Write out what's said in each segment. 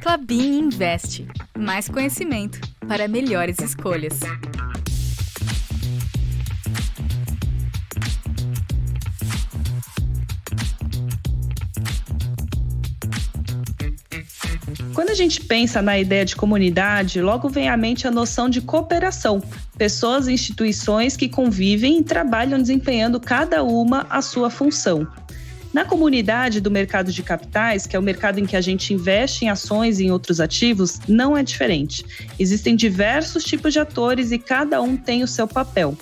Klabin Invest. Mais conhecimento para melhores escolhas. Quando a gente pensa na ideia de comunidade, logo vem à mente a noção de cooperação. Pessoas e instituições que convivem e trabalham desempenhando cada uma a sua função. Na comunidade do mercado de capitais, que é o mercado em que a gente investe em ações e em outros ativos, não é diferente. Existem diversos tipos de atores e cada um tem o seu papel.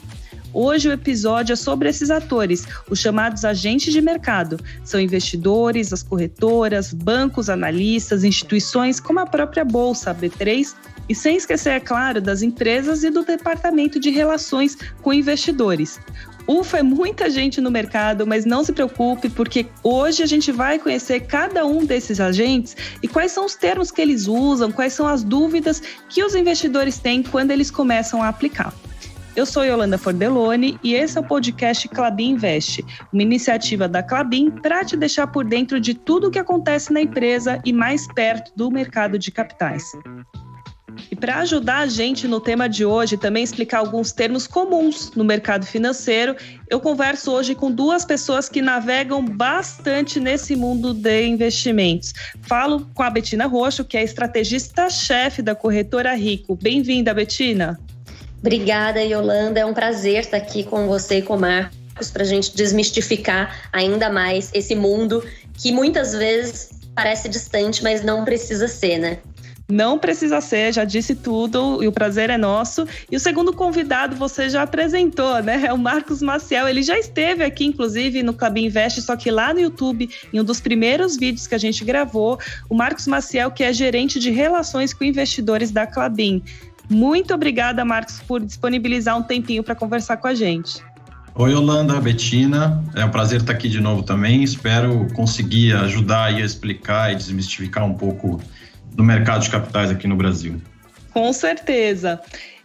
Hoje o episódio é sobre esses atores, os chamados agentes de mercado. São investidores, as corretoras, bancos, analistas, instituições como a própria Bolsa, a B3, e sem esquecer, é claro, das empresas e do departamento de relações com investidores. Ufa, é muita gente no mercado, mas não se preocupe, porque hoje a gente vai conhecer cada um desses agentes e quais são os termos que eles usam, quais são as dúvidas que os investidores têm quando eles começam a aplicar. Eu sou Yolanda Fordeloni e esse é o podcast Klabin Invest, uma iniciativa da Klabin para te deixar por dentro de tudo o que acontece na empresa e mais perto do mercado de capitais. E para ajudar a gente no tema de hoje e também explicar alguns termos comuns no mercado financeiro, eu converso hoje com duas pessoas que navegam bastante nesse mundo de investimentos. Falo com a Bettina Roxo, que é estrategista-chefe da corretora Rico. Bem-vinda, Bettina. Obrigada, Yolanda. É um prazer estar aqui com você e com o Marcos para a gente desmistificar ainda mais esse mundo que muitas vezes parece distante, mas não precisa ser, né? Não precisa ser, já disse tudo e o prazer é nosso. E o segundo convidado você já apresentou, né? É o Marcos Maciel. Ele já esteve aqui, inclusive, no Klabin Invest, só que lá no YouTube, em um dos primeiros vídeos que a gente gravou, o Marcos Maciel, que é gerente de relações com investidores da Klabin. Muito obrigada, Marcos, por disponibilizar um tempinho para conversar com a gente. Oi, Yolanda, Bettina. É um prazer estar aqui de novo também. Espero conseguir ajudar a explicar e desmistificar um pouco do mercado de capitais aqui no Brasil. Com certeza.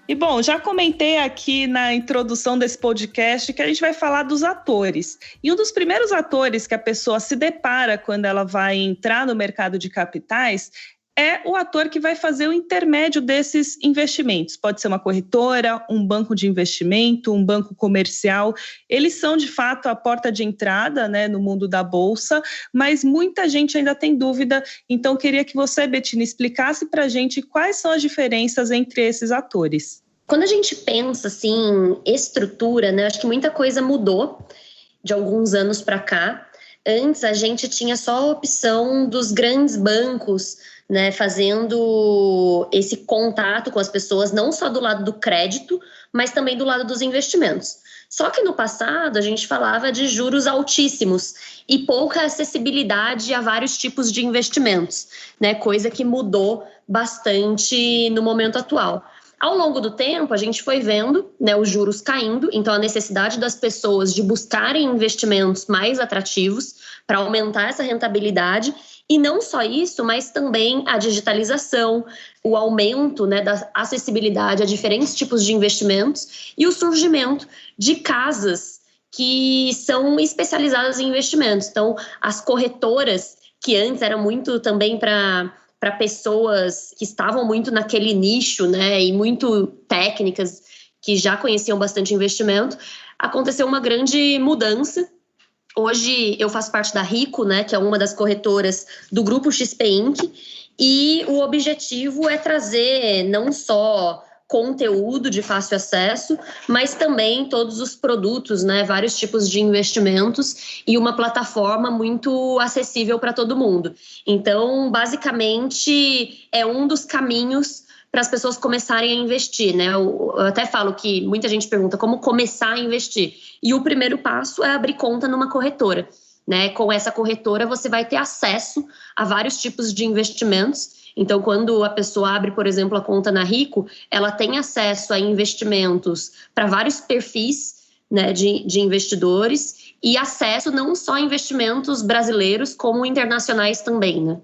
E bom, já comentei aqui na introdução desse podcast que a gente vai falar dos atores. E um dos primeiros atores que a pessoa se depara quando ela vai entrar no mercado de capitais é o ator que vai fazer o intermédio desses investimentos. Pode ser uma corretora, um banco de investimento, um banco comercial. Eles são, de fato, a porta de entrada, né, no mundo da Bolsa, mas muita gente ainda tem dúvida. Então, eu queria que você, Bettina, explicasse para a gente quais são as diferenças entre esses atores. Quando a gente pensa, assim, estrutura, né, acho que muita coisa mudou de alguns anos para cá. Antes, a gente tinha só a opção dos grandes bancos, né, fazendo esse contato com as pessoas, não só do lado do crédito, mas também do lado dos investimentos. Só que no passado a gente falava de juros altíssimos e pouca acessibilidade a vários tipos de investimentos, né, coisa que mudou bastante no momento atual. Ao longo do tempo, a gente foi vendo, né, os juros caindo, então a necessidade das pessoas de buscarem investimentos mais atrativos para aumentar essa rentabilidade. E não só isso, mas também a digitalização, o aumento, né, da acessibilidade a diferentes tipos de investimentos e o surgimento de casas que são especializadas em investimentos. Então, as corretoras, que antes eram muito também para pessoas que estavam muito naquele nicho, né, e muito técnicas que já conheciam bastante investimento, aconteceu uma grande mudança. Hoje eu faço parte da Rico, né, que é uma das corretoras do grupo XP Inc. E o objetivo é trazer não só conteúdo de fácil acesso, mas também todos os produtos, né, vários tipos de investimentos e uma plataforma muito acessível para todo mundo. Então, basicamente, é um dos caminhos para as pessoas começarem a investir, né? Eu até falo que muita gente pergunta como começar a investir. E o primeiro passo é abrir conta numa corretora, né? Com essa corretora você vai ter acesso a vários tipos de investimentos. Então, quando a pessoa abre, por exemplo, a conta na Rico, ela tem acesso a investimentos para vários perfis, né, de investidores e acesso não só a investimentos brasileiros, como internacionais também, né?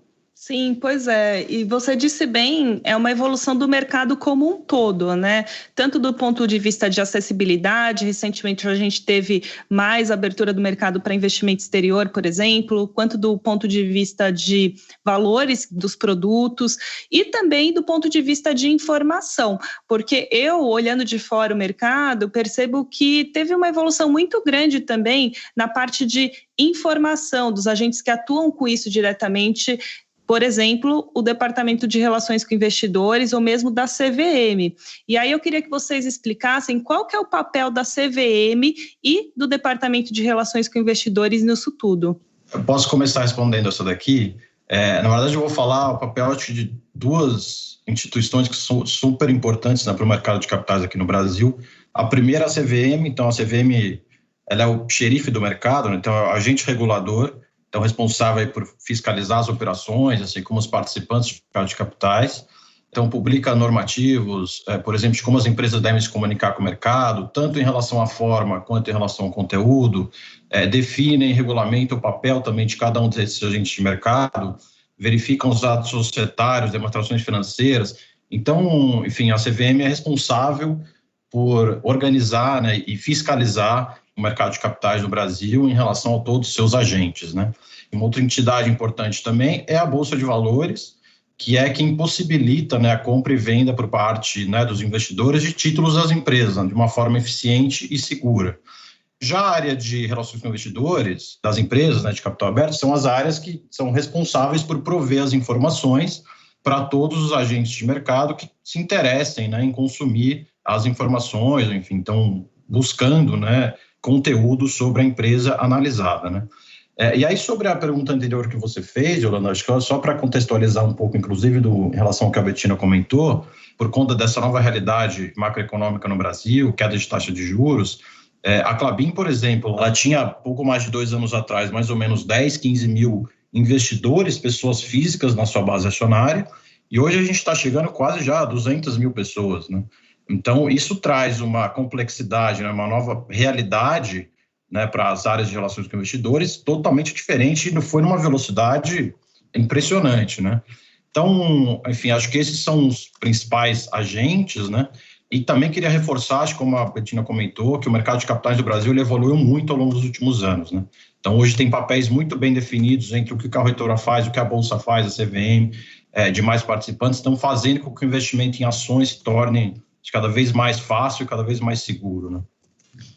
Sim, pois é. E você disse bem, é uma evolução do mercado como um todo, né? Tanto do ponto de vista de acessibilidade, recentemente a gente teve mais abertura do mercado para investimento exterior, por exemplo, quanto do ponto de vista de valores dos produtos e também do ponto de vista de informação, porque eu, olhando de fora o mercado, percebo que teve uma evolução muito grande também na parte de informação dos agentes que atuam com isso diretamente. Por exemplo, o Departamento de Relações com Investidores ou mesmo da CVM. E aí eu queria que vocês explicassem qual que é o papel da CVM e do Departamento de Relações com Investidores nisso tudo. Eu posso começar respondendo essa daqui. Na verdade, eu vou falar o papel de duas instituições que são super importantes, né, para o mercado de capitais aqui no Brasil. A primeira é a CVM. Então, a CVM ela é o xerife do mercado, né, então é o agente regulador, então responsável por fiscalizar as operações, assim como os participantes do mercado de capitais. Então, publica normativos, por exemplo, de como as empresas devem se comunicar com o mercado, tanto em relação à forma quanto em relação ao conteúdo, define e regulamenta o papel também de cada um desses agentes de mercado, verificam os atos societários, demonstrações financeiras. Então, enfim, a CVM é responsável por organizar, né, e fiscalizar o mercado de capitais no Brasil em relação a todos os seus agentes, né? Uma outra entidade importante também é a Bolsa de Valores, que é quem possibilita, né, a compra e venda por parte, né, dos investidores de títulos das empresas, né, de uma forma eficiente e segura. Já a área de relações com investidores das empresas, né, de capital aberto são as áreas que são responsáveis por prover as informações para todos os agentes de mercado que se interessem, né, em consumir as informações, enfim, estão buscando, né, conteúdo sobre a empresa analisada, né? E aí, sobre a pergunta anterior que você fez, Yolanda, acho que só para contextualizar um pouco, inclusive, em relação ao que a Bettina comentou, por conta dessa nova realidade macroeconômica no Brasil, queda de taxa de juros, a Klabin, por exemplo, ela tinha pouco mais de 2 anos atrás, mais ou menos 10, 15 mil investidores, pessoas físicas na sua base acionária, e hoje a gente está chegando quase já a 200 mil pessoas, né? Então, isso traz uma complexidade, né, uma nova realidade, né, para as áreas de relações com investidores totalmente diferente e foi numa velocidade impressionante, né? Então, enfim, acho que esses são os principais agentes, né? E também queria reforçar, acho, como a Bettina comentou, que o mercado de capitais do Brasil ele evoluiu muito ao longo dos últimos anos, né? Então, hoje tem papéis muito bem definidos entre o que a corretora faz, o que a Bolsa faz, a CVM, demais participantes estão fazendo com que o investimento em ações se torne cada vez mais fácil, cada vez mais seguro, né?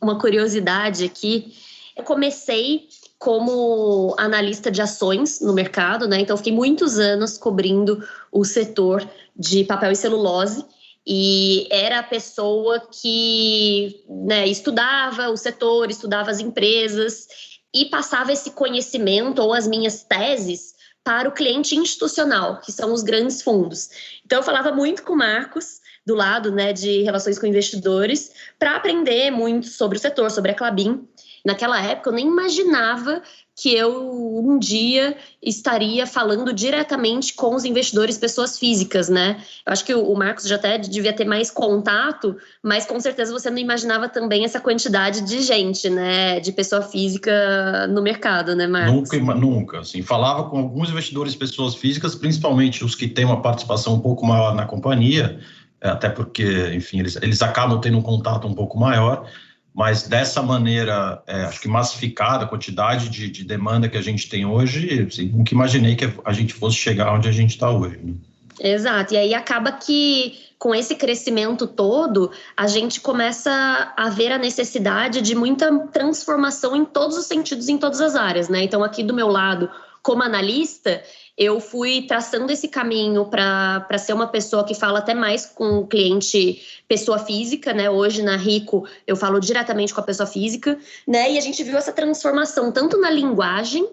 Uma curiosidade aqui, eu comecei como analista de ações no mercado, né? Então, fiquei muitos anos cobrindo o setor de papel e celulose e era a pessoa que, né, estudava o setor, estudava as empresas e passava esse conhecimento ou as minhas teses para o cliente institucional, que são os grandes fundos. Então, eu falava muito com o Marcos, do lado, né, de relações com investidores, para aprender muito sobre o setor, sobre a Klabin. Naquela época, eu nem imaginava que eu um dia estaria falando diretamente com os investidores, pessoas físicas, né? Eu acho que o Marcos já até devia ter mais contato, mas com certeza você não imaginava também essa quantidade de gente, né? De pessoa física no mercado, né, Marcos? Nunca. Assim, falava com alguns investidores, pessoas físicas, principalmente os que têm uma participação um pouco maior na companhia, até porque, enfim, eles acabam tendo um contato um pouco maior, mas dessa maneira, acho que massificada, a quantidade de demanda que a gente tem hoje, assim, nunca imaginei que a gente fosse chegar onde a gente está hoje, né? Exato, e aí acaba que com esse crescimento todo, a gente começa a ver a necessidade de muita transformação em todos os sentidos, em todas as áreas, né? Então, aqui do meu lado, como analista, eu fui traçando esse caminho para ser uma pessoa que fala até mais com o cliente pessoa física, né? Hoje na Rico eu falo diretamente com a pessoa física, né? E a gente viu essa transformação tanto na linguagem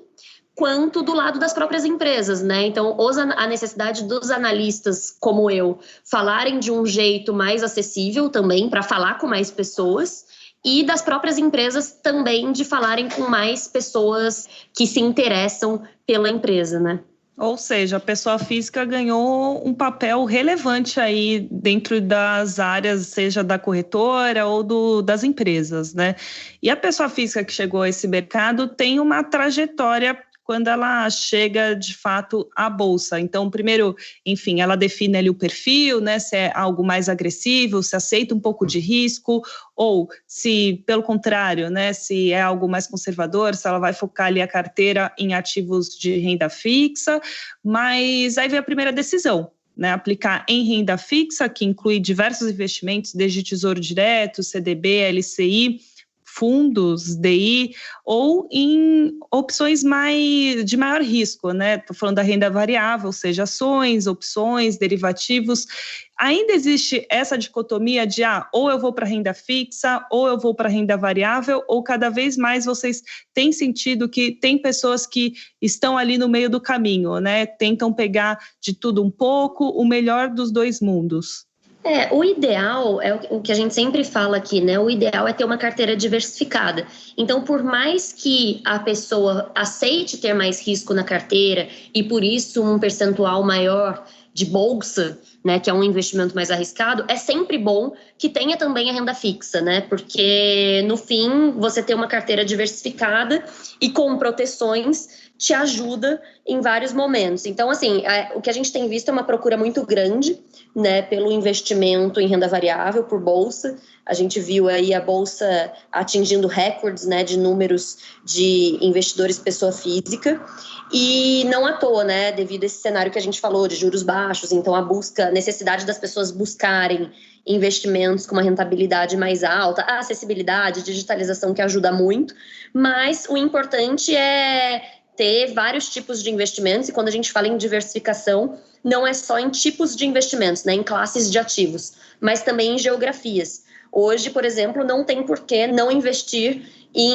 quanto do lado das próprias empresas, né? Então, a necessidade dos analistas como eu falarem de um jeito mais acessível também para falar com mais pessoas e das próprias empresas também de falarem com mais pessoas que se interessam pela empresa, né? Ou seja, a pessoa física ganhou um papel relevante aí dentro das áreas, seja da corretora ou das empresas, né? E a pessoa física que chegou a esse mercado tem uma trajetória quando ela chega, de fato, à bolsa. Então, primeiro, enfim, ela define ali o perfil, né, se é algo mais agressivo, se aceita um pouco de risco, ou se, pelo contrário, né, se é algo mais conservador, se ela vai focar ali a carteira em ativos de renda fixa, mas aí vem a primeira decisão, né, aplicar em renda fixa, que inclui diversos investimentos, desde Tesouro Direto, CDB, LCI, fundos, DI, ou em opções de maior risco, né? Estou falando da renda variável, ou seja, ações, opções, derivativos. Ainda existe essa dicotomia de ou eu vou para renda fixa, ou eu vou para renda variável, ou cada vez mais vocês têm sentido que tem pessoas que estão ali no meio do caminho, né? Tentam pegar de tudo um pouco, o melhor dos dois mundos. O ideal é o que a gente sempre fala aqui, né? O ideal é ter uma carteira diversificada. Então, por mais que a pessoa aceite ter mais risco na carteira e por isso um percentual maior de bolsa, né, que é um investimento mais arriscado, é sempre bom que tenha também a renda fixa, né? Porque no fim você ter uma carteira diversificada e com proteções te ajuda em vários momentos. Então, assim, o que a gente tem visto é uma procura muito grande, né, pelo investimento em renda variável, por bolsa. A gente viu aí a bolsa atingindo recordes, né, de números de investidores pessoa física, e não à toa, né, devido a esse cenário que a gente falou de juros baixos, então a necessidade das pessoas buscarem investimentos com uma rentabilidade mais alta, a acessibilidade, digitalização que ajuda muito, mas o importante é ter vários tipos de investimentos, e quando a gente fala em diversificação, não é só em tipos de investimentos, né, em classes de ativos, mas também em geografias. Hoje, por exemplo, não tem por que não investir em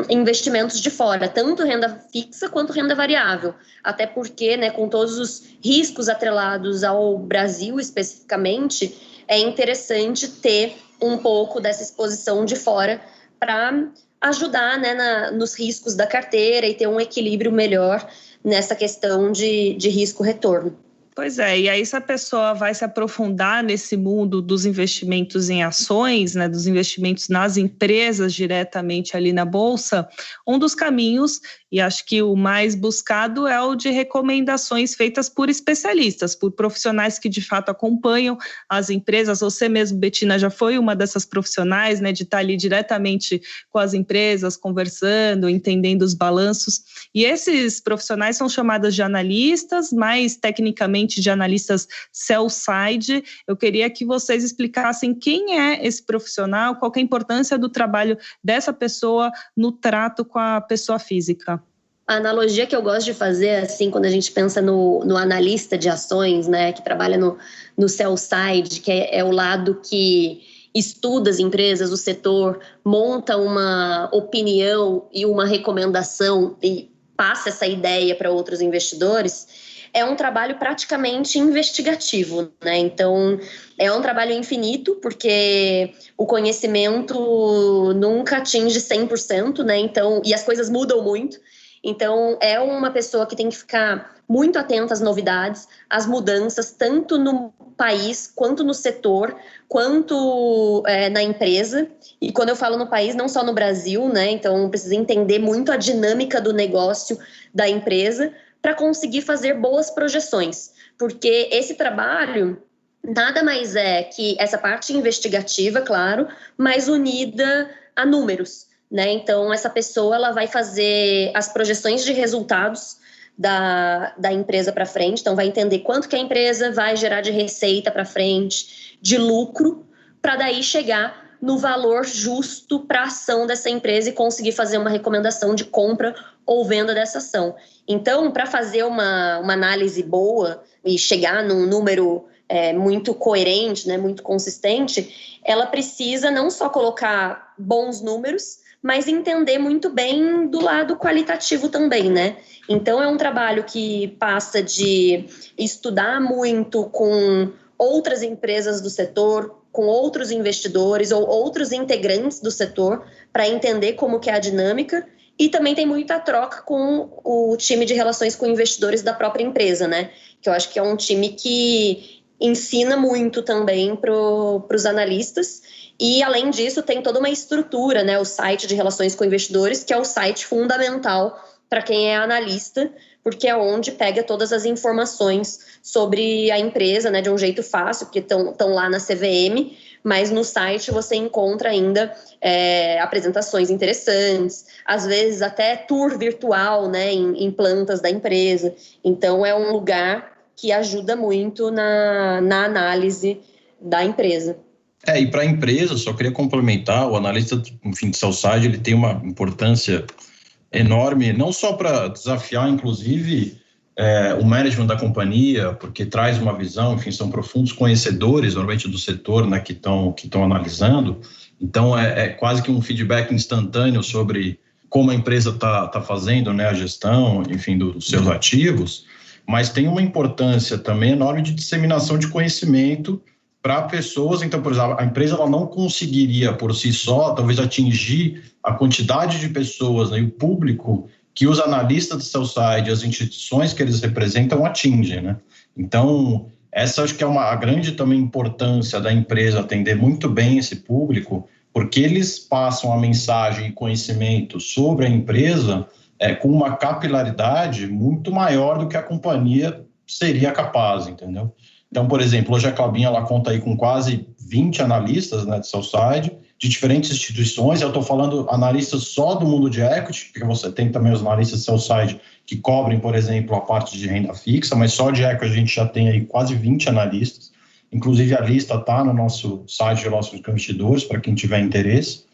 investimentos de fora, tanto renda fixa quanto renda variável, até porque, né, com todos os riscos atrelados ao Brasil especificamente, é interessante ter um pouco dessa exposição de fora para ajudar, né, nos riscos da carteira e ter um equilíbrio melhor nessa questão de risco-retorno. Pois é, e aí se a pessoa vai se aprofundar nesse mundo dos investimentos em ações, né, dos investimentos nas empresas diretamente ali na Bolsa, um dos caminhos, e acho que o mais buscado, é o de recomendações feitas por especialistas, por profissionais que de fato acompanham as empresas. Você mesmo, Bettina, já foi uma dessas profissionais, né, de estar ali diretamente com as empresas, conversando, entendendo os balanços. E esses profissionais são chamados de analistas, mais tecnicamente de analistas sell-side. Eu queria que vocês explicassem quem é esse profissional, qual que é a importância do trabalho dessa pessoa no trato com a pessoa física. A analogia que eu gosto de fazer, assim, quando a gente pensa no analista de ações, né, que trabalha no sell-side, que é o lado que estuda as empresas, o setor, monta uma opinião e uma recomendação e passa essa ideia para outros investidores, é um trabalho praticamente investigativo, né? Então, é um trabalho infinito, porque o conhecimento nunca atinge 100%, né? Então, e as coisas mudam muito. Então, é uma pessoa que tem que ficar muito atenta às novidades, às mudanças, tanto no país, quanto no setor, quanto na empresa. E quando eu falo no país, não só no Brasil, né? Então, precisa entender muito a dinâmica do negócio da empresa para conseguir fazer boas projeções. Porque esse trabalho nada mais é que essa parte investigativa, claro, mas unida a números, né? Então, essa pessoa ela vai fazer as projeções de resultados da empresa para frente, então vai entender quanto que a empresa vai gerar de receita para frente, de lucro, para daí chegar no valor justo para a ação dessa empresa e conseguir fazer uma recomendação de compra ou venda dessa ação. Então, para fazer uma análise boa e chegar num número muito coerente, né, muito consistente, ela precisa não só colocar bons números, mas entender muito bem do lado qualitativo também, né? Então, é um trabalho que passa de estudar muito com outras empresas do setor, com outros investidores ou outros integrantes do setor para entender como que é a dinâmica, e também tem muita troca com o time de relações com investidores da própria empresa, né? Que eu acho que é um time que ensina muito também para os analistas. E, além disso, tem toda uma estrutura, né? O site de relações com investidores, que é o site fundamental para quem é analista, porque é onde pega todas as informações sobre a empresa, né, de um jeito fácil, porque estão lá na CVM, mas no site você encontra ainda apresentações interessantes, às vezes até tour virtual, né, em plantas da empresa. Então, é um lugar que ajuda muito na análise da empresa. E para a empresa, só queria complementar, o analista, enfim, de sell-side, ele tem uma importância enorme, não só para desafiar, inclusive, o management da companhia, porque traz uma visão, enfim, são profundos conhecedores, normalmente, do setor, né, que estão analisando. Então, é quase que um feedback instantâneo sobre como a empresa está fazendo, né, a gestão, enfim, dos seus ativos, mas tem uma importância também enorme de disseminação de conhecimento para pessoas. Então, por exemplo, a empresa ela não conseguiria, por si só, talvez atingir a quantidade de pessoas, né, e o público que os analistas do sell-side, as instituições que eles representam, atingem, né? Então, essa acho que é a grande também importância da empresa atender muito bem esse público, porque eles passam a mensagem e conhecimento sobre a empresa com uma capilaridade muito maior do que a companhia seria capaz, entendeu? Então, por exemplo, hoje a Klabin ela conta aí com quase 20 analistas, né, de sell-side, de diferentes instituições. Eu estou falando analistas só do mundo de equity, porque você tem também os analistas de sell-side que cobrem, por exemplo, a parte de renda fixa, mas só de equity a gente já tem aí quase 20 analistas. Inclusive, a lista está no nosso site de relações com investidores, para quem tiver interesse.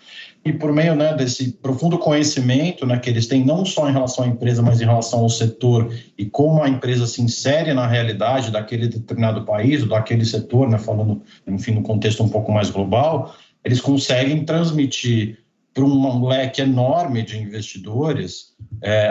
E por meio, né, desse profundo conhecimento, né, que eles têm não só em relação à empresa, mas em relação ao setor e como a empresa se insere na realidade daquele determinado país ou daquele setor, né, falando, enfim, no contexto um pouco mais global, eles conseguem transmitir para um leque enorme de investidores,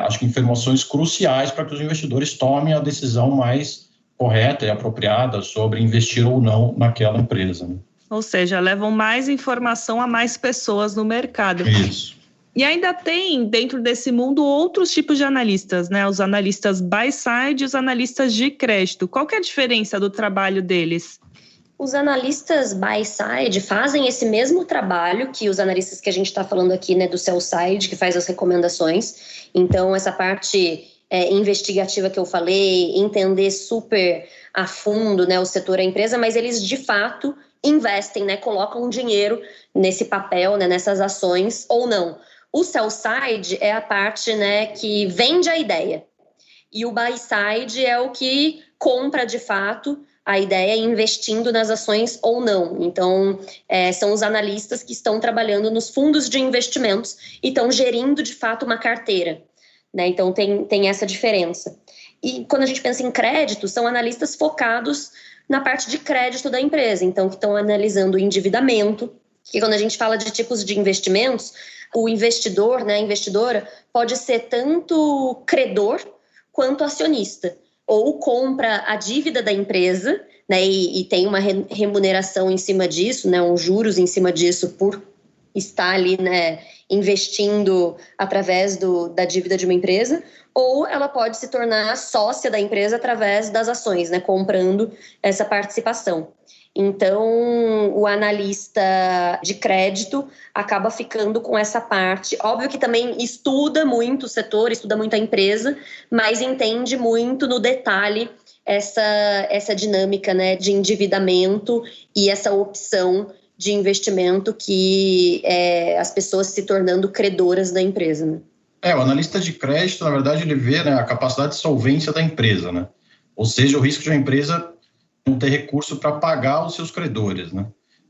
acho que informações cruciais para que os investidores tomem a decisão mais correta e apropriada sobre investir ou não naquela empresa, né? Ou seja, levam mais informação a mais pessoas no mercado. Isso. E ainda tem, dentro desse mundo, outros tipos de analistas, né? Os analistas buy-side e os analistas de crédito. Qual que é a diferença do trabalho deles? Os analistas buy-side fazem esse mesmo trabalho que os analistas que a gente está falando aqui, né, do sell-side, que faz as recomendações. Então, essa parte investigativa que eu falei, entender super a fundo, né, o setor, a empresa, mas eles, de fato, investem, né, colocam dinheiro nesse papel, né, nessas ações ou não. O sell-side é a parte, né, que vende a ideia. E o buy-side é o que compra, de fato, a ideia investindo nas ações ou não. Então, são os analistas que estão trabalhando nos fundos de investimentos e estão gerindo, de fato, uma carteira, né? Então, tem essa diferença. E quando a gente pensa em crédito, são analistas focados na parte de crédito da empresa. Então, que estão analisando o endividamento, que quando a gente fala de tipos de investimentos, o investidor, né, a investidora, pode ser tanto credor quanto acionista. Ou compra a dívida da empresa, né, e tem uma remuneração em cima disso, né, uns juros em cima disso por estar ali, né, investindo através da dívida de uma empresa, ou ela pode se tornar sócia da empresa através das ações, né, comprando essa participação. Então, o analista de crédito acaba ficando com essa parte. Óbvio que também estuda muito o setor, estuda muito a empresa, mas entende muito no detalhe essa dinâmica, né, de endividamento e essa opção de investimento que as pessoas se tornando credoras da empresa, né? O analista de crédito, na verdade, ele vê, né, a capacidade de solvência da empresa, né? Ou seja, o risco de uma empresa não ter recurso para pagar os seus credores, né?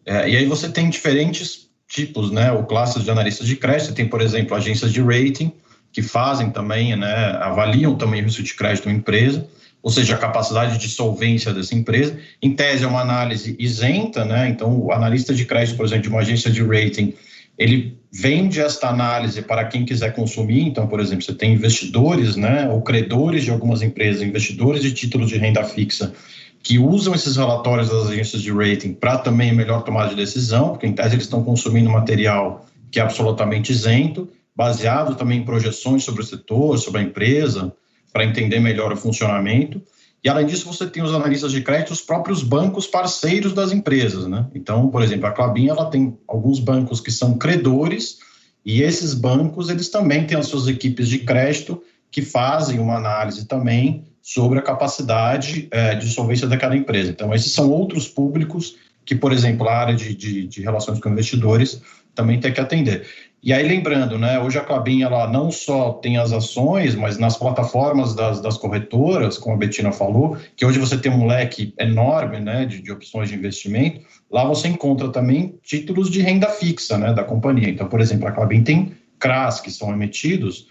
E aí você tem diferentes tipos, né, ou classes de analistas de crédito. Você tem, por exemplo, agências de rating, que fazem também, né, avaliam também o risco de crédito de uma empresa, ou seja, a capacidade de solvência dessa empresa. Em tese, é uma análise isenta, né? Então, o analista de crédito, por exemplo, de uma agência de rating, ele vende esta análise para quem quiser consumir. Então, por exemplo, você tem investidores, né, ou credores de algumas empresas, investidores de títulos de renda fixa, que usam esses relatórios das agências de rating para também melhor tomada de decisão, porque em tese eles estão consumindo material que é absolutamente isento, baseado também em projeções sobre o setor, sobre a empresa, para entender melhor o funcionamento. E, além disso, você tem os analistas de crédito, os próprios bancos parceiros das empresas, né? Então, por exemplo, a Klabin, ela tem alguns bancos que são credores, e esses bancos, eles também têm as suas equipes de crédito que fazem uma análise também sobre a capacidade de solvência daquela empresa. Então, esses são outros públicos que, por exemplo, a área de relações com investidores também tem que atender. E aí, lembrando, né, hoje a Klabin, ela não só tem as ações, mas nas plataformas das corretoras, como a Bettina falou, que hoje você tem um leque enorme, né, de opções de investimento, lá você encontra também títulos de renda fixa, né, da companhia. Então, por exemplo, a Klabin tem CRAs que são emitidos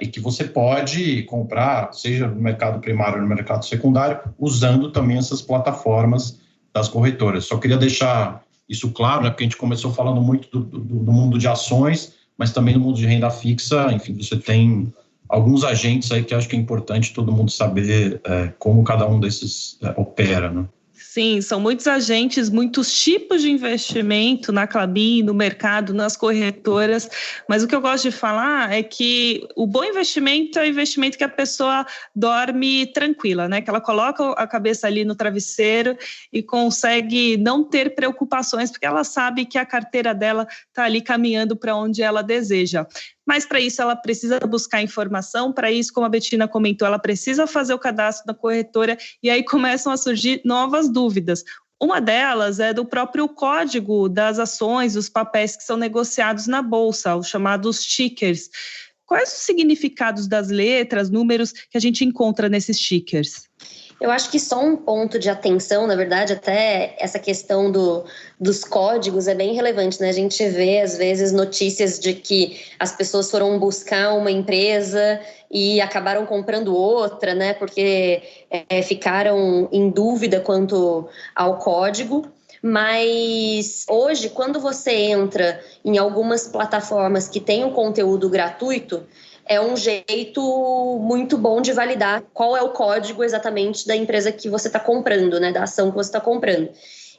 e que você pode comprar, seja no mercado primário ou no mercado secundário, usando também essas plataformas das corretoras. Só queria deixar isso claro, né, porque a gente começou falando muito do mundo de ações, mas também no mundo de renda fixa, enfim, você tem alguns agentes aí que acho que é importante todo mundo saber como cada um desses opera, né? Sim, são muitos agentes, muitos tipos de investimento na Klabin, no mercado, nas corretoras, mas o que eu gosto de falar é que o bom investimento é o investimento que a pessoa dorme tranquila, né? Que ela coloca a cabeça ali no travesseiro e consegue não ter preocupações, porque ela sabe que a carteira dela está ali caminhando para onde ela deseja. Mas para isso ela precisa buscar informação, para isso, como a Bettina comentou, ela precisa fazer o cadastro da corretora e aí começam a surgir novas dúvidas. Uma delas é do próprio código das ações, dos papéis que são negociados na bolsa, os chamados tickers. Quais os significados das letras, números que a gente encontra nesses tickers? Eu acho que só um ponto de atenção, na verdade, até essa questão dos códigos é bem relevante, né? A gente vê, às vezes, notícias de que as pessoas foram buscar uma empresa e acabaram comprando outra, né? Porque ficaram em dúvida quanto ao código. Mas hoje, quando você entra em algumas plataformas que têm o conteúdo gratuito, é um jeito muito bom de validar qual é o código exatamente da empresa que você está comprando, né, da ação que você está comprando.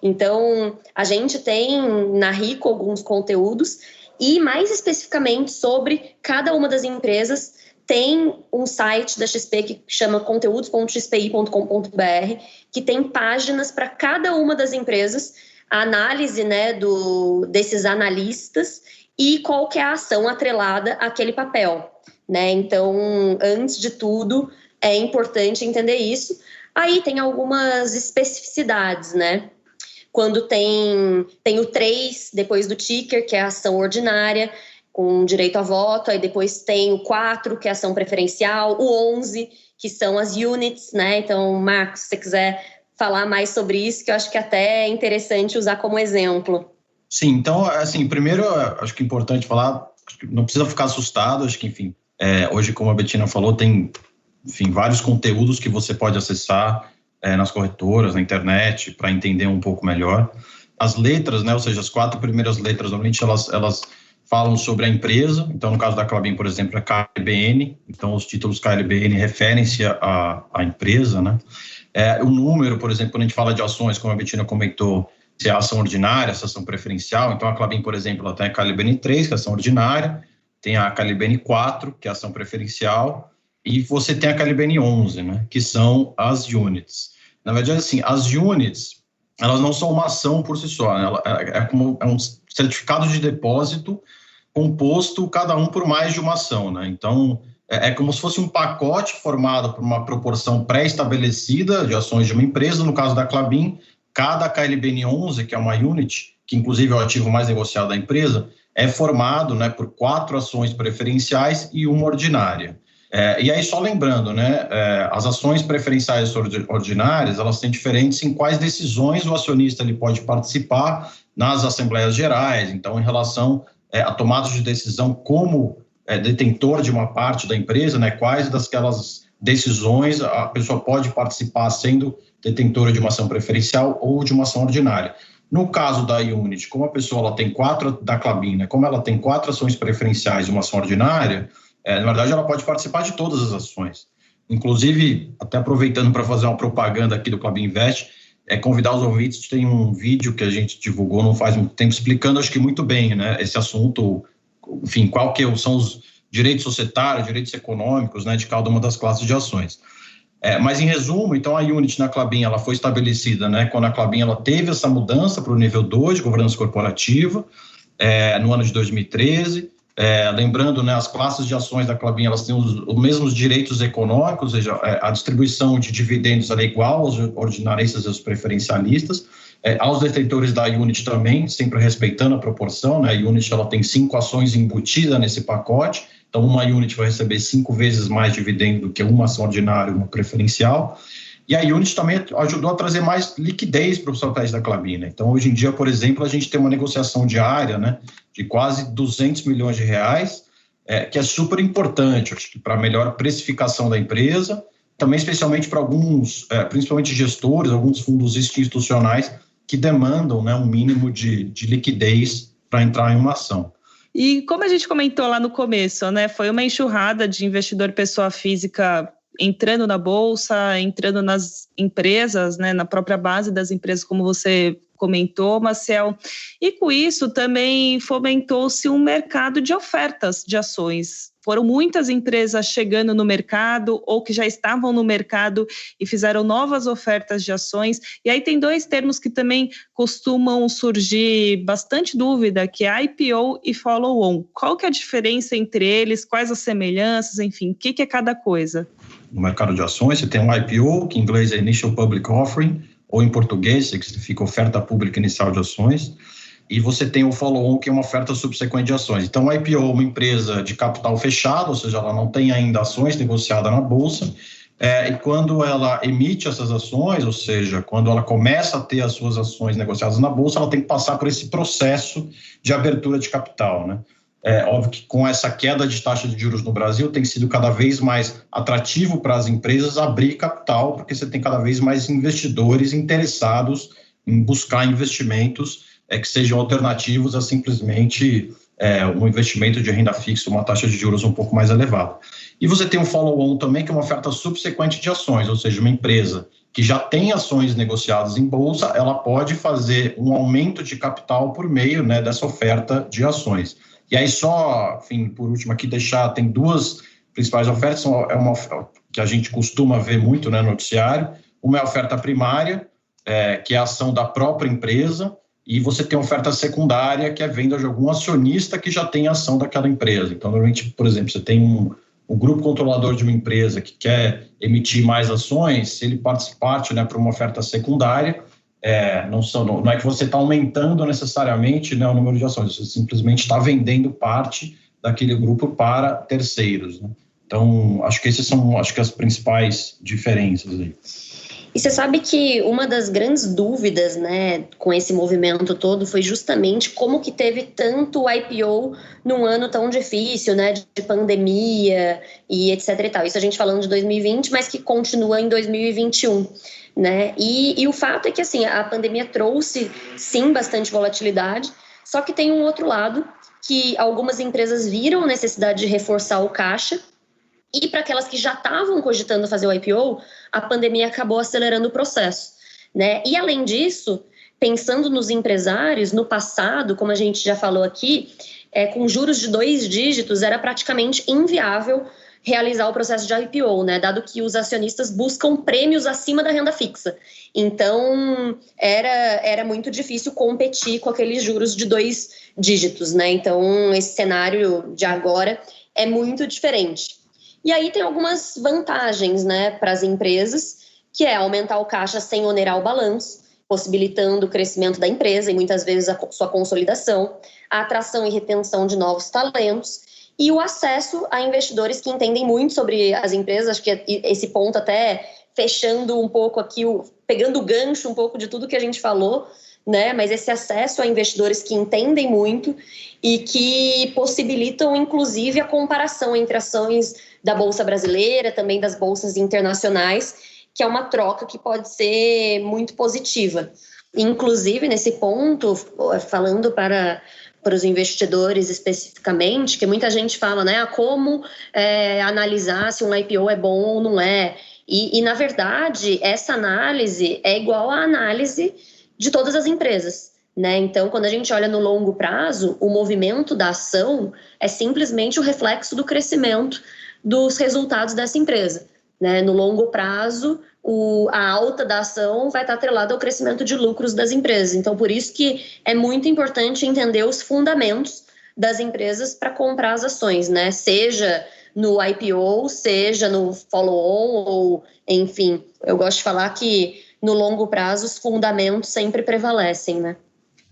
Então, a gente tem na Rico alguns conteúdos e, mais especificamente, sobre cada uma das empresas, tem um site da XP que chama conteúdos.xpi.com.br, que tem páginas para cada uma das empresas, a análise, né, desses analistas e qual que é a ação atrelada àquele papel. Né? Então, antes de tudo, é importante entender isso. Aí tem algumas especificidades, né? Quando tem o 3, depois do ticker, que é a ação ordinária, com direito a voto, aí depois tem o 4, que é a ação preferencial, o 11, que são as units, né? Então, Marcos, se você quiser falar mais sobre isso, que eu acho que até é interessante usar como exemplo. Sim, então, assim, primeiro, acho que é importante falar, não precisa ficar assustado, acho que, enfim, hoje, como a Bettina falou, tem, enfim, vários conteúdos que você pode acessar nas corretoras, na internet, para entender um pouco melhor. As letras, né, ou seja, as 4 primeiras letras, normalmente elas falam sobre a empresa. Então, no caso da Klabin, por exemplo, é KLBN. Então, os títulos KLBN referem-se à empresa, né? O número, por exemplo, quando a gente fala de ações, como a Bettina comentou, se é a ação ordinária, se é a ação preferencial. Então, a Klabin, por exemplo, ela tem a KLBN 3, que é a ação ordinária, tem a KLBN 4, que é a ação preferencial, e você tem a KLBN 11, né, que são as units. Na verdade, assim, as units, elas não são uma ação por si só, né? É um certificado de depósito composto, cada um por mais de uma ação, né? Então, é como se fosse um pacote formado por uma proporção pré-estabelecida de ações de uma empresa. No caso da Klabin, cada KLBN 11, que é uma unit, que inclusive é o ativo mais negociado da empresa, é formado, né, por 4 ações preferenciais e uma ordinária. E aí, só lembrando, né, as ações preferenciais ordinárias, elas têm diferentes em quais decisões o acionista ele pode participar nas assembleias gerais. Então, em relação a tomadas de decisão como detentor de uma parte da empresa, né, quais daquelas decisões a pessoa pode participar sendo detentora de uma ação preferencial ou de uma ação ordinária. No caso da unit, como a pessoa ela tem 4, da Klabin, né, como ela tem 4 ações preferenciais e uma ação ordinária, na verdade ela pode participar de todas as ações. Inclusive, até aproveitando para fazer uma propaganda aqui do Klabin Invest, convidar os ouvintes, tem um vídeo que a gente divulgou não faz muito tempo, explicando, acho que muito bem, né, esse assunto, enfim, qual que são os direitos societários, direitos econômicos, né, de cada uma das classes de ações. Mas, em resumo, então, a unit na Klabin ela foi estabelecida, né, quando a Klabin ela teve essa mudança para o nível 2 de governança corporativa, no ano de 2013. Lembrando, né, as classes de ações da Klabin, elas têm os mesmos direitos econômicos, ou seja, a distribuição de dividendos é igual aos ordinaristas e aos preferencialistas, aos detentores da Unit também, sempre respeitando a proporção, né? A Unit ela tem 5 ações embutidas nesse pacote, então uma Unit vai receber 5 vezes mais dividendo do que uma ação ordinária, uma preferencial. E a Unit também ajudou a trazer mais liquidez para os papéis da Klabin, né? Então, hoje em dia, por exemplo, a gente tem uma negociação diária, né, de quase 200 milhões de reais, que é super importante, acho que para a melhor precificação da empresa, também especialmente para alguns, principalmente gestores, alguns fundos institucionais que demandam, né, um mínimo de liquidez para entrar em uma ação. E como a gente comentou lá no começo, né, foi uma enxurrada de investidor pessoa física entrando na bolsa, entrando nas empresas, né, na própria base das empresas, como você comentou, Maciel. E com isso também fomentou-se um mercado de ofertas de ações. Foram muitas empresas chegando no mercado ou que já estavam no mercado e fizeram novas ofertas de ações. E aí tem 2 termos que também costumam surgir bastante dúvida, que é IPO e follow-on. Qual que é a diferença entre eles? Quais as semelhanças? Enfim, o que é cada coisa? No mercado de ações, você tem um IPO, que em inglês é Initial Public Offering, ou em português, que significa oferta pública inicial de ações, e você tem o follow-on, que é uma oferta subsequente de ações. Então, o IPO é uma empresa de capital fechado, ou seja, ela não tem ainda ações negociadas na bolsa, e quando ela emite essas ações, ou seja, quando ela começa a ter as suas ações negociadas na bolsa, ela tem que passar por esse processo de abertura de capital, né? Óbvio que com essa queda de taxa de juros no Brasil tem sido cada vez mais atrativo para as empresas abrir capital, porque você tem cada vez mais investidores interessados em buscar investimentos que sejam alternativos a simplesmente um investimento de renda fixa, uma taxa de juros um pouco mais elevada. E você tem um follow-on também, que é uma oferta subsequente de ações, ou seja, uma empresa que já tem ações negociadas em bolsa, ela pode fazer um aumento de capital por meio, né, dessa oferta de ações. E aí só, enfim, por último aqui tem 2 principais ofertas, uma que a gente costuma ver muito, né, no noticiário. Uma é a oferta primária, que é a ação da própria empresa, e você tem a oferta secundária, que é a venda de algum acionista que já tem ação daquela empresa. Então, normalmente, por exemplo, você tem um grupo controlador de uma empresa que quer emitir mais ações, se ele parte, né, para uma oferta secundária, não é que você está aumentando necessariamente, né, o número de ações, você simplesmente está vendendo parte daquele grupo para terceiros, né? Então, acho que esses são as principais diferenças aí. E você sabe que uma das grandes dúvidas, né, com esse movimento todo foi justamente como que teve tanto IPO num ano tão difícil, né, de pandemia e etc e tal. Isso a gente falando de 2020, mas que continua em 2021. Né? E o fato é que assim, a pandemia trouxe sim bastante volatilidade, só que tem um outro lado, que algumas empresas viram necessidade de reforçar o caixa, e para aquelas que já estavam cogitando fazer o IPO, a pandemia acabou acelerando o processo, né? E além disso, pensando nos empresários, no passado, como a gente já falou aqui, com juros de 2 dígitos era praticamente inviável realizar o processo de IPO, né? Dado que os acionistas buscam prêmios acima da renda fixa. Então, era muito difícil competir com aqueles juros de 2 dígitos, né? Então, esse cenário de agora é muito diferente. E aí tem algumas vantagens, né, para as empresas, que é aumentar o caixa sem onerar o balanço, possibilitando o crescimento da empresa e muitas vezes a sua consolidação, a atração e retenção de novos talentos, e o acesso a investidores que entendem muito sobre as empresas. Acho que esse ponto até fechando um pouco aqui, pegando o gancho um pouco de tudo que a gente falou, né? Mas esse acesso a investidores que entendem muito e que possibilitam, inclusive, a comparação entre ações da Bolsa Brasileira, também das bolsas internacionais, que é uma troca que pode ser muito positiva. Inclusive, nesse ponto, falando para os investidores especificamente, que muita gente fala, né, como analisar se um IPO é bom ou não é. E, na verdade, essa análise é igual à análise de todas as empresas, né? Então, quando a gente olha no longo prazo, o movimento da ação é simplesmente o reflexo do crescimento dos resultados dessa empresa, né? No longo prazo, a alta da ação vai estar atrelada ao crescimento de lucros das empresas. Então, por isso que é muito importante entender os fundamentos das empresas para comprar as ações, né? Seja no IPO, seja no follow-on, ou enfim, eu gosto de falar que no longo prazo os fundamentos sempre prevalecem, né?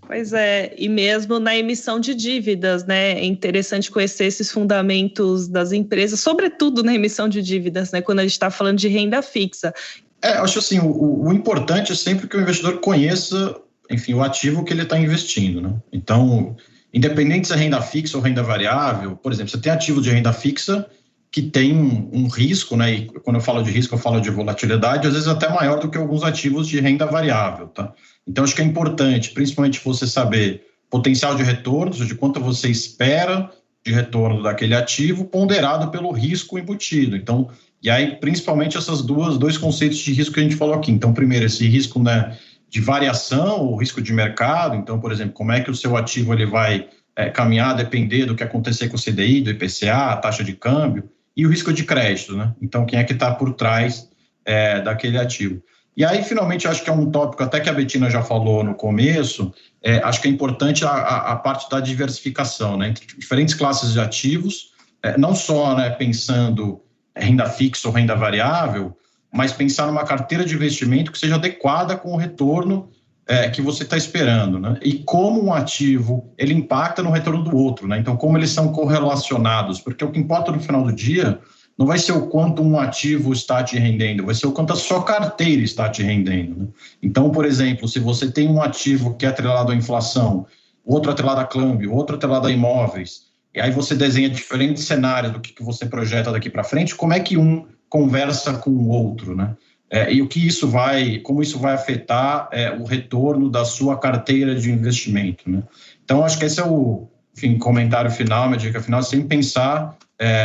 Pois é, e mesmo na emissão de dívidas, né? É interessante conhecer esses fundamentos das empresas, sobretudo na emissão de dívidas, né? Quando a gente está falando de renda fixa. Eu acho assim, o importante é sempre que o investidor conheça, enfim, o ativo que ele está investindo, né? Então, independente se é renda fixa ou renda variável, por exemplo, você tem ativos de renda fixa que tem um risco, né? E quando eu falo de risco, eu falo de volatilidade, às vezes até maior do que alguns ativos de renda variável, tá? Então, acho que é importante, principalmente você saber potencial de retorno, de quanto você espera de retorno daquele ativo, ponderado pelo risco embutido. Então, e aí, principalmente esses dois conceitos de risco que a gente falou aqui. Então, primeiro, esse risco, né, de variação, o risco de mercado. Então, por exemplo, como é que o seu ativo ele vai caminhar, depender do que acontecer com o CDI, do IPCA, a taxa de câmbio, e o risco de crédito, né? Então, quem é que está por trás daquele ativo. E aí, finalmente, acho que é um tópico até que a Bettina já falou no começo, acho que é importante a parte da diversificação, né, entre diferentes classes de ativos, não só, né, pensando renda fixa ou renda variável, mas pensar numa carteira de investimento que seja adequada com o retorno que você está esperando, né? E como um ativo ele impacta no retorno do outro, né? Então, como eles são correlacionados, porque o que importa no final do dia não vai ser o quanto um ativo está te rendendo, vai ser o quanto a sua carteira está te rendendo, né? Então, por exemplo, se você tem um ativo que é atrelado à inflação, outro atrelado a câmbio, outro atrelado a imóveis, e aí você desenha diferentes cenários do que você projeta daqui para frente, como é que um conversa com o outro, né? E como isso vai afetar o retorno da sua carteira de investimento, né? Então, acho que esse é o comentário final, minha dica final, sem pensar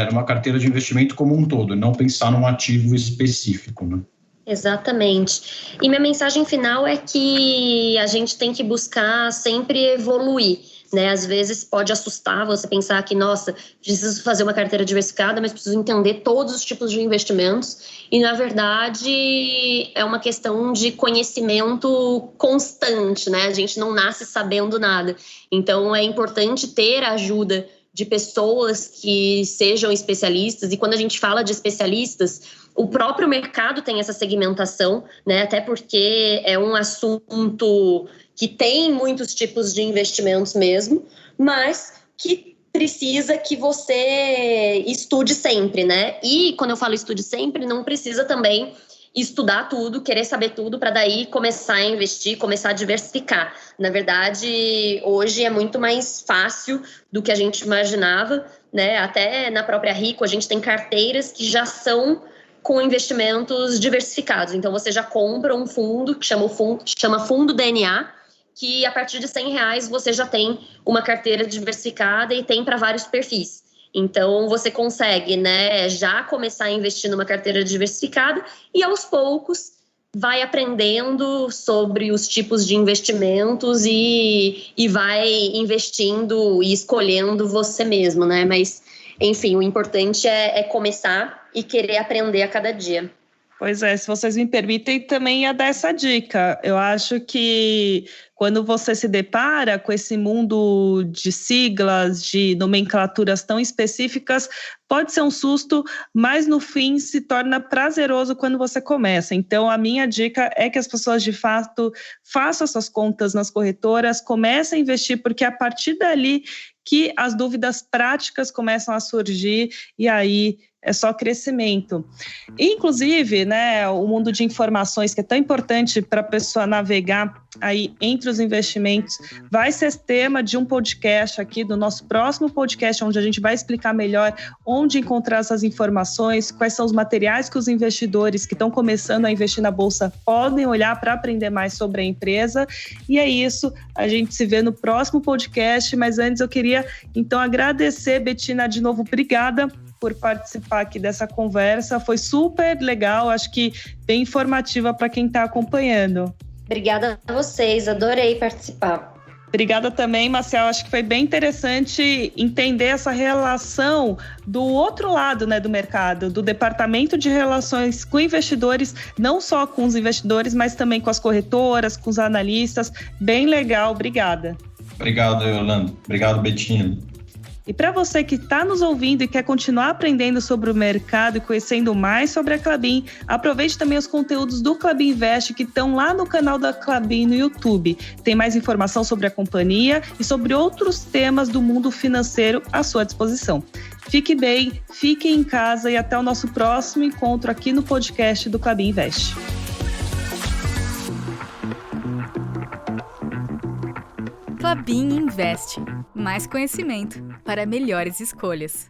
numa carteira de investimento como um todo, não pensar num ativo específico, né? Exatamente. E minha mensagem final é que a gente tem que buscar sempre evoluir, né? Às vezes pode assustar você pensar que, nossa, preciso fazer uma carteira diversificada, mas preciso entender todos os tipos de investimentos. E, na verdade, é uma questão de conhecimento constante, né? A gente não nasce sabendo nada. Então, é importante ter a ajuda de pessoas que sejam especialistas. E quando a gente fala de especialistas, o próprio mercado tem essa segmentação, né? Até porque é um assunto que tem muitos tipos de investimentos mesmo, mas que precisa que você estude sempre, né? E quando eu falo estude sempre, não precisa também estudar tudo, querer saber tudo para daí começar a investir, começar a diversificar. Na verdade, hoje é muito mais fácil do que a gente imaginava, né? Até na própria Rico a gente tem carteiras que já são com investimentos diversificados. Então você já compra um fundo que chama Fundo DNA, que a partir de R$100 você já tem uma carteira diversificada e tem para vários perfis. Então, você consegue, né, já começar a investir numa carteira diversificada e, aos poucos, vai aprendendo sobre os tipos de investimentos e vai investindo e escolhendo você mesmo, né? Mas, enfim, o importante é começar e querer aprender a cada dia. Pois é, se vocês me permitem, também ia dar essa dica. Eu acho que quando você se depara com esse mundo de siglas, de nomenclaturas tão específicas, pode ser um susto, mas no fim se torna prazeroso quando você começa. Então, a minha dica é que as pessoas, de fato, façam suas contas nas corretoras, comecem a investir, porque é a partir dali que as dúvidas práticas começam a surgir e aí é só crescimento. Inclusive, né, o mundo de informações, que é tão importante para a pessoa navegar aí entre os investimentos, vai ser tema de um podcast aqui, do nosso próximo podcast, onde a gente vai explicar melhor onde encontrar essas informações, quais são os materiais que os investidores que estão começando a investir na Bolsa podem olhar para aprender mais sobre a empresa. E é isso, a gente se vê no próximo podcast, mas antes eu queria, então, agradecer, Bettina, de novo, obrigada por participar aqui dessa conversa, foi super legal, acho que bem informativa para quem está acompanhando. Obrigada a vocês, adorei participar. Obrigada também, Marcel, acho que foi bem interessante entender essa relação do outro lado, né, do mercado, do departamento de relações com investidores, não só com os investidores, mas também com as corretoras, com os analistas, bem legal, obrigada. Obrigado, Yolanda, obrigado, Bettina. E para você que está nos ouvindo e quer continuar aprendendo sobre o mercado e conhecendo mais sobre a Klabin, aproveite também os conteúdos do Klabin Invest que estão lá no canal da Klabin no YouTube. Tem mais informação sobre a companhia e sobre outros temas do mundo financeiro à sua disposição. Fique bem, fique em casa e até o nosso próximo encontro aqui no podcast do Klabin Invest. Klabin Invest. Mais conhecimento para melhores escolhas.